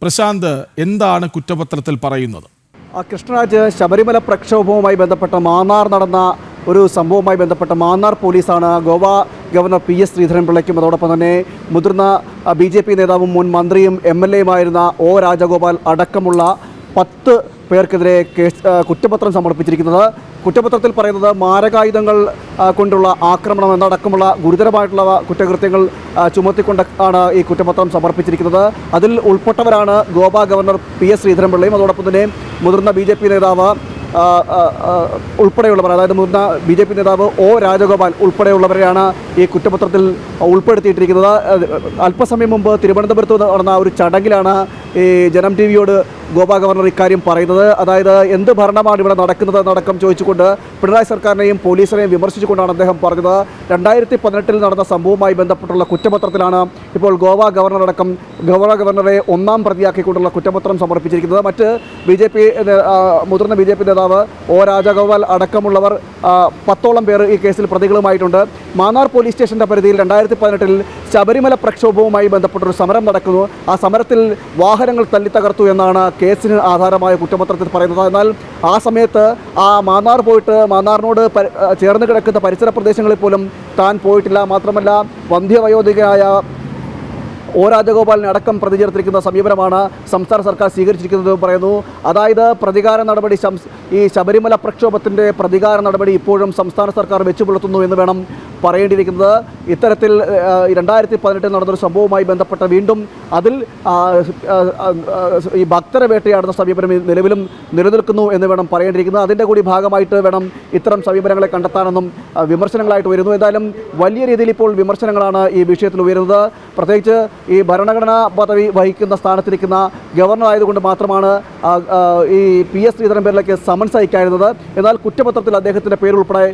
പ്രശാന്ത്, എന്താണ് കുറ്റപത്രത്തിൽ പറയുന്നത്? കൃഷ്ണരാജ്, ശബരിമല പ്രക്ഷോഭവുമായി ബന്ധപ്പെട്ട മാന്നാർ നടന്ന ഒരു സംഭവവുമായി ബന്ധപ്പെട്ട മാന്നാർ പോലീസാണ് ഗോവ ഗവർണർ PS ശ്രീധരൻപിള്ളയ്ക്കും അതോടൊപ്പം തന്നെ മുതിർന്ന BJP നേതാവും മുൻ മന്ത്രിയും MLA-യുമായിരുന്ന O രാജഗോപാൽ അടക്കമുള്ള 10 പേർക്കെതിരെ കുറ്റപത്രം സമർപ്പിച്ചിരിക്കുന്നത്. കുറ്റപത്രത്തിൽ പറയുന്നത് മാരകായുധങ്ങൾ കൊണ്ടുള്ള ആക്രമണം എന്നടക്കമുള്ള ഗുരുതരമായിട്ടുള്ള കുറ്റകൃത്യങ്ങൾ ചുമത്തിക്കൊണ്ടാണ് ഈ കുറ്റപത്രം സമർപ്പിച്ചിരിക്കുന്നത്. അതിൽ ഉൾപ്പെട്ടവരാണ് ഗോവ ഗവർണർ PS ശ്രീധരൻപിള്ളയും അതോടൊപ്പം തന്നെ മുതിർന്ന BJP നേതാവ് ഉൾപ്പെടെയുള്ളവർ, അതായത് മുതിർന്ന BJP നേതാവ് O രാജഗോപാൽ ഉൾപ്പെടെയുള്ളവരെയാണ് ഈ കുറ്റപത്രത്തിൽ ഉൾപ്പെടുത്തിയിട്ടിരിക്കുന്നത്. അല്പസമയം മുമ്പ് തിരുവനന്തപുരത്ത് നടന്ന ഒരു ചടങ്ങിലാണ് ഈ ജനം TV-യോട് ഗോവ ഗവർണർ ഇക്കാര്യം പറയുന്നത്. അതായത് എന്ത് ഭരണമാണ് ഇവിടെ നടക്കുന്നത് എന്നടക്കം ചോദിച്ചുകൊണ്ട് പിണറായി സർക്കാരിനെയും പോലീസിനെയും വിമർശിച്ചുകൊണ്ടാണ് അദ്ദേഹം പറഞ്ഞത്. 2018 നടന്ന സംഭവവുമായി ബന്ധപ്പെട്ടുള്ള കുറ്റപത്രത്തിലാണ് ഇപ്പോൾ ഗോവ ഗവർണറെ ഒന്നാം പ്രതിയാക്കിക്കൊണ്ടുള്ള കുറ്റപത്രം സമർപ്പിച്ചിരിക്കുന്നത്. മറ്റ് മുതിർന്ന BJP നേതാവ് O രാജഗോപാൽ അടക്കമുള്ളവർ 10ഓളം പേർ ഈ കേസിൽ പ്രതികളുമായിട്ടുണ്ട്. മാന്നാർ പോലീസ് സ്റ്റേഷൻ്റെ പരിധിയിൽ 2018 ശബരിമല പ്രക്ഷോഭവുമായി ബന്ധപ്പെട്ടൊരു സമരം നടക്കുന്നു. ആ സമരത്തിൽ വാഹനങ്ങൾ തല്ലിത്തകർത്തു എന്നാണ് കേസിന് ആധാരമായ കുറ്റപത്രത്തിൽ പറയുന്നത്. എന്നാൽ ആ സമയത്ത് ആ മാന്നാറിനോട് ചേർന്ന് കിടക്കുന്ന പരിസര പ്രദേശങ്ങളിൽ പോലും താൻ പോയിട്ടില്ല. മാത്രമല്ല വന്ധ്യവയോധികനായ O രാജഗോപാലിനെ അടക്കം പ്രതി ചേർത്തിരിക്കുന്ന സമീപനമാണ് സംസ്ഥാന സർക്കാർ സ്വീകരിച്ചിരിക്കുന്നത് പറയുന്നു. അതായത് പ്രതികാര നടപടി, ഈ ശബരിമല പ്രക്ഷോഭത്തിൻ്റെ പ്രതികാര നടപടി ഇപ്പോഴും സംസ്ഥാന സർക്കാർ വെച്ചുപുലർത്തുന്നു എന്ന് വേണം പറയേണ്ടിയിരിക്കുന്നത്. ഇത്തരത്തിൽ 2018 നടന്നൊരു സംഭവവുമായി ബന്ധപ്പെട്ട വീണ്ടും അതിൽ ഈ ഭക്തരെ വേട്ടയാടുന്ന സമീപനം നിലവിലും നിലനിൽക്കുന്നു എന്ന് വേണം പറയേണ്ടിയിരിക്കുന്നത്. അതിൻ്റെ കൂടി ഭാഗമായിട്ട് വേണം ഇത്തരം സമീപനങ്ങളെ കണ്ടെത്താനെന്നും വിമർശനങ്ങളായിട്ട് വരുന്നു. എന്തായാലും വലിയ രീതിയിൽ ഇപ്പോൾ വിമർശനങ്ങളാണ് ഈ വിഷയത്തിൽ ഉയരുന്നത്. പ്രത്യേകിച്ച് ഈ ഭരണഘടനാ പദവി വഹിക്കുന്ന സ്ഥാനത്തിരിക്കുന്ന ഗവർണർ ആയതുകൊണ്ട് മാത്രമാണ് ഈ PS ശ്രീധരൻപിള്ളയ്ക്ക് സമൻസ് അയക്കായിരുന്നത്. എന്നാൽ കുറ്റപത്രത്തിൽ അദ്ദേഹത്തിൻ്റെ പേരുൾപ്പെടെ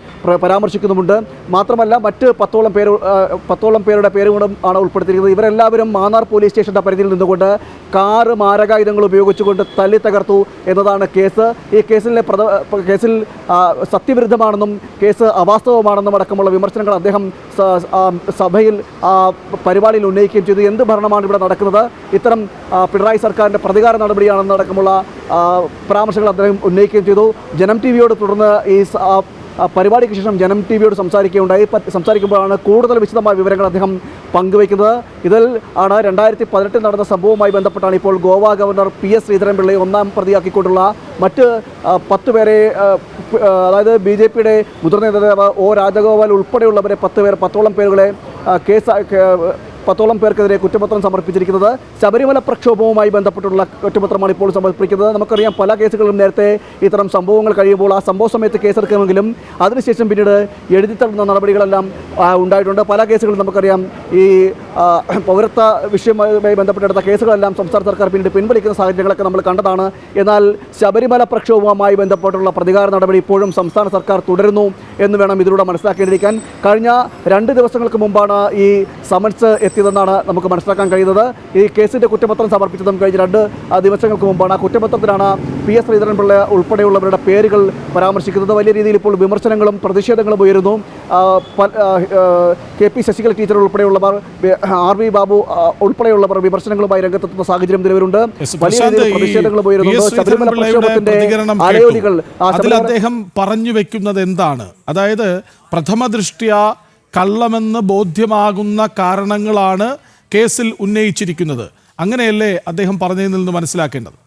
പരാമർശിക്കുന്നുമുണ്ട്. മാത്രമല്ല മറ്റ് 10ഓളം പേരുടെ പേരുകളും ആണ് ഉൾപ്പെടുത്തിയിരിക്കുന്നത്. ഇവരെല്ലാവരും മാന്നാർ പോലീസ് സ്റ്റേഷൻ്റെ പരിധിയിൽ നിന്നുകൊണ്ട് കാറ് മാരകായുധങ്ങൾ ഉപയോഗിച്ചുകൊണ്ട് തല്ലി തകർത്തു എന്നതാണ് കേസ്. ഈ കേസിൽ സത്യവിരുദ്ധമാണെന്നും കേസ് അവാസ്തവമാണെന്നും അടക്കമുള്ള വിമർശനങ്ങൾ അദ്ദേഹം സഭയിൽ പരിപാടിയിൽ ഉന്നയിക്കുകയും ചെയ്തു. എന്ത് ഭരണമാണ് ഇവിടെ നടക്കുന്നത്, ഇത്തരം പിണറായി സർക്കാരിൻ്റെ പ്രതികാര നടപടിയാണെന്നടക്കമുള്ള പരാമർശങ്ങൾ അദ്ദേഹം ഉന്നയിക്കുകയും ചെയ്തു. ജനം TV-യോട് തുടർന്ന് ഈ പരിപാടിക്ക് ശേഷം ജനം TV-യോട് സംസാരിക്കുമ്പോഴാണ് കൂടുതൽ വിശദമായ വിവരങ്ങൾ അദ്ദേഹം പങ്കുവയ്ക്കുന്നത്. ഇതിൽ ആണ് 2018 നടന്ന സംഭവവുമായി ബന്ധപ്പെട്ടാണ് ഇപ്പോൾ ഗോവ ഗവർണർ PS ശ്രീധരൻപിള്ളയെ ഒന്നാം പ്രതിയാക്കിക്കൊണ്ടുള്ള മറ്റ് 10 പേരെ, അതായത് BJP-യുടെ മുതിർന്ന നേതാവ് O രാജഗോപാൽ ഉൾപ്പെടെയുള്ളവരെ 10ഓളം പേരുകളെ 10ഓളം പേർക്കെതിരെ കുറ്റപത്രം സമർപ്പിച്ചിരിക്കുന്നത്. ശബരിമല പ്രക്ഷോഭവുമായി ബന്ധപ്പെട്ടുള്ള കുറ്റപത്രമാണ് ഇപ്പോൾ സമർപ്പിക്കുന്നത്. നമുക്കറിയാം പല കേസുകളും നേരത്തെ ഇത്തരം സംഭവങ്ങൾ കഴിയുമ്പോൾ ആ സംഭവ സമയത്ത് കേസെടുക്കുമെങ്കിലും അതിനുശേഷം പിന്നീട് എഴുതിത്തള്ളുന്ന നടപടികളെല്ലാം ഉണ്ടായിട്ടുണ്ട്. പല കേസുകളും നമുക്കറിയാം ഈ പൗരത്വ വിഷയവുമായി ബന്ധപ്പെട്ടെടുത്ത കേസുകളെല്ലാം സംസ്ഥാന സർക്കാർ പിന്നീട് പിൻവലിക്കുന്ന സാഹചര്യങ്ങളൊക്കെ നമ്മൾ കണ്ടതാണ്. എന്നാൽ ശബരിമല പ്രക്ഷോഭവുമായി ബന്ധപ്പെട്ടുള്ള പ്രതികാര നടപടി ഇപ്പോഴും സംസ്ഥാന സർക്കാർ തുടരുന്നു എന്ന് വേണം ഇതിലൂടെ മനസ്സിലാക്കേണ്ടിയിരിക്കാൻ. കഴിഞ്ഞ 2 ദിവസങ്ങൾക്ക് മുമ്പാണ് ഈ സമൻസ് എത്തിയതെന്നാണ് നമുക്ക് മനസ്സിലാക്കാൻ കഴിയുന്നത്. ഈ കേസിൻ്റെ കുറ്റപത്രം സമർപ്പിച്ചതും കഴിഞ്ഞ 2 ദിവസങ്ങൾക്ക് മുമ്പാണ്. ആ കുറ്റപത്രത്തിലാണ് PS ശ്രീധരൻപിള്ള ഉൾപ്പെടെയുള്ളവരുടെ പേരുകൾ പരാമർശിക്കുന്നത്. വലിയ രീതിയിൽ ഇപ്പോൾ വിമർശനങ്ങളും പ്രതിഷേധങ്ങളും ഉയരുന്നു. KP ശശികല ടീച്ചർ ഉൾപ്പെടെയുള്ളവർ, RV ബാബു ഉൾപ്പെടെയുള്ളവർ വിമർശനങ്ങളുമായി രംഗത്തെത്തുന്ന സാഹചര്യം നിലവിലുണ്ട്. വലിയ രീതിയിൽ പ്രതിഷേധങ്ങളും ഉയരുന്നു. ശബരിമല പ്രക്ഷോഭത്തിന്റെ ആലയോലികൾ അദ്ദേഹം പറഞ്ഞു വെക്കുന്നത് എന്താണ്? അതായത് പ്രഥമ ദൃഷ്ട്യാ കള്ളമെന്ന് ബോധ്യമാകുന്ന കാരണങ്ങളാണ് കേസിൽ ഉന്നയിച്ചിരിക്കുന്നത്. അങ്ങനെയല്ലേ അദ്ദേഹം പറഞ്ഞതിൽ നിന്ന് മനസ്സിലാക്കേണ്ടത്?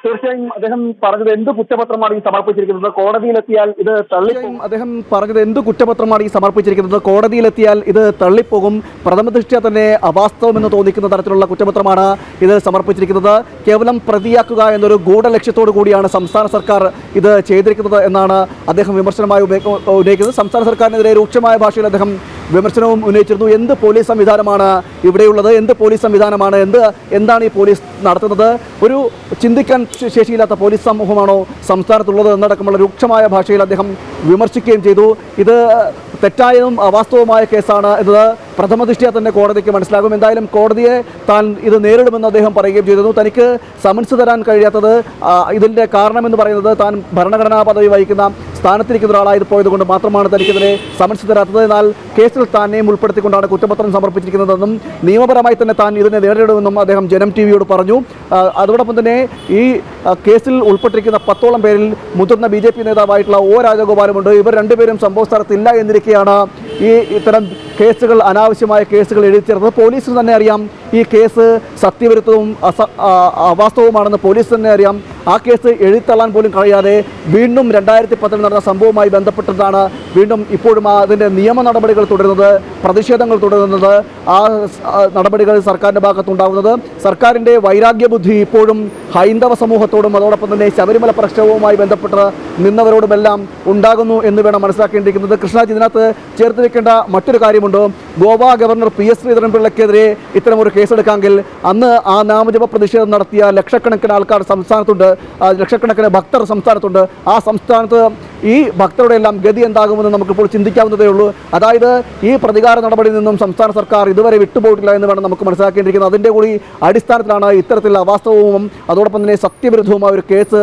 തീർച്ചയായും അദ്ദേഹം പറഞ്ഞത് എന്ത് കുറ്റപത്രമാണ് ഈ സമർപ്പിച്ചിരിക്കുന്നത്, കോടതിയിലെത്തിയാൽ ഇത് തള്ളിപ്പോകും. അദ്ദേഹം പറഞ്ഞത് എന്ത് കുറ്റപത്രമാണ് ഈ സമർപ്പിച്ചിരിക്കുന്നത്, കോടതിയിലെത്തിയാൽ ഇത് തള്ളിപ്പോകും. പ്രഥമ ദൃഷ്ട്യാ തന്നെ അവാസ്തവമെന്ന് തോന്നിക്കുന്ന തരത്തിലുള്ള കുറ്റപത്രമാണ് ഇത് സമർപ്പിച്ചിരിക്കുന്നത്. കേവലം പ്രതിയാക്കുക എന്നൊരു ഗൂഢലക്ഷ്യത്തോടു കൂടിയാണ് സംസ്ഥാന സർക്കാർ ഇത് ചെയ്തിരിക്കുന്നത് എന്നാണ് അദ്ദേഹം വിമർശനമായി ഉന്നയിക്കുന്നത്. സംസ്ഥാന സർക്കാരിനെതിരെ രൂക്ഷമായ ഭാഷയിൽ അദ്ദേഹം വിമർശനവും ഉന്നയിച്ചിരുന്നു. എന്ത് പോലീസ് സംവിധാനമാണ് ഇവിടെയുള്ളത്, എന്ത് പോലീസ് സംവിധാനമാണ്, എന്താണ് ഈ പോലീസ് നടത്തുന്നത്, ഒരു ചിന്തിക്കാൻ ശേഷിയില്ലാത്ത പോലീസ് സമൂഹമാണോ സംസ്ഥാനത്തുള്ളത് എന്നടക്കമുള്ള രൂക്ഷമായ ഭാഷയിൽ അദ്ദേഹം വിമർശിക്കുകയും ചെയ്തു. ഇത് തെറ്റായതും അവാസ്തവമായ കേസാണ് എന്നത് പ്രഥമ ദൃഷ്ട്യാ തന്നെ കോടതിക്ക് മനസ്സിലാകും. എന്തായാലും കോടതിയെ താൻ ഇത് നേരിടുമെന്ന് അദ്ദേഹം പറയുകയും ചെയ്തിരുന്നു. തനിക്ക് സമൻസ് തരാൻ കഴിയാത്തത് ഇതിൻ്റെ കാരണമെന്ന് പറയുന്നത് താൻ ഭരണഘടനാ പദവി വഹിക്കുന്ന സ്ഥാനത്തിരിക്കുന്ന ഒരാളായത് പോയതുകൊണ്ട് മാത്രമാണ് തനിക്കെതിരെ സമൻസ് തരാത്തത്. എന്നാൽ കേസിൽ താനെയും ഉൾപ്പെടുത്തിക്കൊണ്ടാണ് കുറ്റപത്രം സമർപ്പിച്ചിരിക്കുന്നതെന്നും നിയമപരമായി തന്നെ താൻ ഇതിനെ നേരിടുമെന്നും അദ്ദേഹം ജനം ടി.വിയോട് പറഞ്ഞു. അതോടൊപ്പം തന്നെ ഈ കേസിൽ ഉൾപ്പെട്ടിരിക്കുന്ന 10ഓളം പേരിൽ മുതിർന്ന BJP നേതാവായിട്ടുള്ള O. രാജഗോപാലുമുണ്ട്. ഇവർ രണ്ടുപേരും സംഭവ സ്ഥലത്തില്ല എന്നിരിക്കെയാണ് ഇത്തരം കേസുകൾ, അനാവശ്യമായ കേസുകൾ എഴുതിച്ചേർത്തത്. പോലീസിന് തന്നെ അറിയാം ഈ കേസ് സത്യവിരുദ്ധവും അവാസ്തവവുമാണെന്ന് പോലീസ് തന്നെ അറിയാം. ആ കേസ് എഴുതിത്തള്ളാൻ പോലും കഴിയാതെ വീണ്ടും 2010 നടന്ന സംഭവവുമായി ബന്ധപ്പെട്ടിട്ടാണ് വീണ്ടും ഇപ്പോഴും അതിൻ്റെ നിയമ നടപടികൾ തുടരുന്നത്, പ്രതിഷേധങ്ങൾ തുടരുന്നത്, ആ നടപടികൾ സർക്കാരിൻ്റെ ഭാഗത്തുണ്ടാകുന്നത്. സർക്കാരിൻ്റെ വൈരാഗ്യബുദ്ധി ഇപ്പോഴും ഹൈന്ദവ സമൂഹത്തോടും അതോടൊപ്പം തന്നെ ശബരിമല പ്രശ്നവുമായി ബന്ധപ്പെട്ട് നിന്നവരോടുമെല്ലാം ഉണ്ടാകുന്നു എന്ന് വേണം മനസ്സിലാക്കേണ്ടിയിരിക്കുന്നത്. കൃഷ്ണാജി, ഇതിനകത്ത് ചേർത്ത് വെക്കേണ്ട മറ്റൊരു കാര്യമുണ്ട്. ഗോവ ഗവർണർ PS ശ്രീധരൻപിള്ളയ്ക്കെതിരെ ഇത്തരമൊരു കേസെടുക്കാമെങ്കിൽ അന്ന് ആ നാമജപ പ്രതിഷേധം നടത്തിയ ലക്ഷക്കണക്കിന് ആൾക്കാർ സംസ്ഥാനത്തുണ്ട്, ലക്ഷക്കണക്കിന് ഭക്തർ സംസ്ഥാനത്തുണ്ട്. ആ സംസ്ഥാനത്ത് ഈ ഭക്തരുടെ എല്ലാം ഗതി എന്താകുമെന്ന് നമുക്കിപ്പോൾ ചിന്തിക്കാവുന്നതേ ഉള്ളൂ. അതായത് ഈ പ്രതികാര നടപടിയിൽ നിന്നും സംസ്ഥാന സർക്കാർ ഇതുവരെ വിട്ടുപോയിട്ടില്ല എന്ന് വേണം നമുക്ക് മനസ്സിലാക്കേണ്ടിയിരിക്കുന്നത്. അതിൻ്റെ കൂടി അടിസ്ഥാനത്തിലാണ് ഇത്തരത്തിലുള്ള അവാസ്തവവും അതോടൊപ്പം തന്നെ സത്യവിരുദ്ധവുമായ ഒരു കേസ്